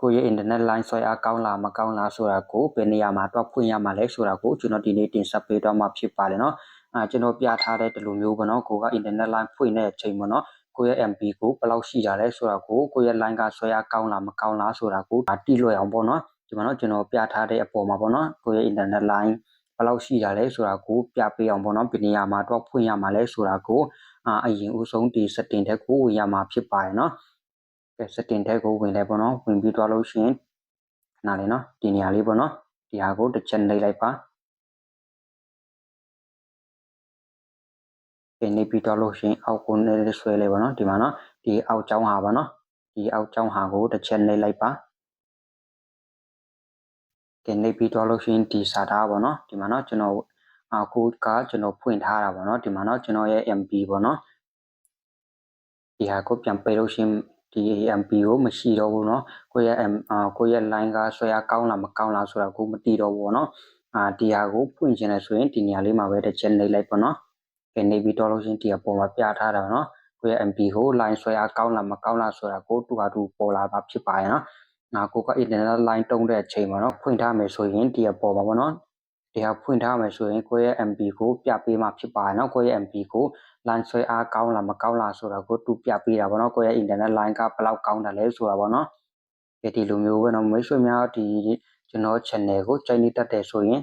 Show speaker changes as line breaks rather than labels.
ကိုရဲ့ internet line ဆွဲအားကောင်းလားမကောင်းလားဆိုတာကိုဘယ်နေရာမှာတော့ဖွင့်ရမှာလဲဆိုတာကိုကျွန်တော်ဒီနေ့တင်ဆက်ပေးတော့မှာဖြစ်ပါတယ်နော်ကျွန်တော်ပြထားတဲ့ဒီလိုမျိုးပေါ့နော်ကိုက internet line ဖွင့်တဲ့အချိန်ပေါ့နော်ကိုရဲ့ MB ကိုဘယ်လောက်ရှိတာလဲဆိုတာကိုကိုရဲ့ line ကဆွဲအားကောင်းလားမကောင်းလားဆိုတာကိုတိလွယ်အောင်ပေါ့နော်ဒီမှာတော့ကျွန်တော်ပြထားတဲ့အပေါ်မှာပေါ့နော်ကိုရဲ့ internet line ဘယ်လောက်ရှိတာလဲဆိုတာကိုပြပေးအောင်ပေါ့နော်ဘယ်နေရာမှာတော့ဖွင့်ရမှာလဲဆိုတာကိုအရင်ဦးဆုံးဒီ setting တဲ့ကိုဝင်ရမှာဖြစ်ပါတယ်နော်setting တဲ့ကိုဝင်လိုက်ပေါ့နော်ဝင်ပြီးတော့လို့ရှိရင်ခဏလေးနော်ဒီနေရာလေးပေါ့နော်ဒီဟာကိုတစ်ချက်နှိပ်လိုက်ပါဒီနေပြီးတော့လို့ရှိရင်အောက်ကိုနဲ့ဆွဲလိုက်ပါနော်ဒီမှာနော်ဒီအောက်ချောင်းဟာပါနော်ဒီအောက်ချောင်းဟာကိုတစ်ချက်နှိပ်လိုက်ပါဒီနေပြီးတော့လို့ရှိရင်ဒီစာသားပေါ့နော်ဒီမှာနော်ကျွန်တော်အခုကကျွန်တော်ဖွင့်ထားတာပေါ့နော်ဒီမှာနော်ကျွန်တော်ရဲ့ MB ပေါ့နော်ဒီဟာကိုပြန်ပေးလို့ရှိရင်ဒီ MP ကိုမရှိတော့ဘူးเนาะကိုရဲ့ line ကဆွဲအားကောင်းလားမကောင်းလားဆိုတာကိုမသိတော့ဘူးเนาะဒီဟာကိုဖွင့်ချင်တယ်ဆိုရင်ဒီနေရာလေးမှာပဲတစ်ချက်နှိပ်လိုက်ပေါ့เนาะနေပြီးတော့လို့ရှိရင်ဒီအပေါ်မှာပြထားတာเนาะကိုရဲ့ MP ကို line ဆွဲအားကောင်းလားမကောင်းလားဆိုတာကိုတူဟာတူပေါ်လာတာဖြစ်ပါရဲ့เนาะကိုက internet line တုံးတဲ့အချိန်မှာเนาะဖွင့်ထားမယ်ဆိုရင်ဒီအပေါ်မှာပေါ့เนาะဒီဟာဖွင့်ထားမယ်ဆိုရင်ကိုရဲ့ MP ကိုပြပေးမှာဖြစ်ပါရဲ့เนาะကိုရဲ့ MP ကို line ဆွဲအားကောင်းလားမကောင်းလားဆိုတာကိုတူပြပေးတာပေါ့နော်ကိုရဲ့ internet line ကဘယ်လောက်ကောင်းတယ်လဲဆိုတာပေါ့နော်ဒီလိုမျိုးပဲနော်မိတ်ဆွေများဒီကျွန်တော် channel ကိုကြိုက်နေတတ်တယ်ဆိုရင်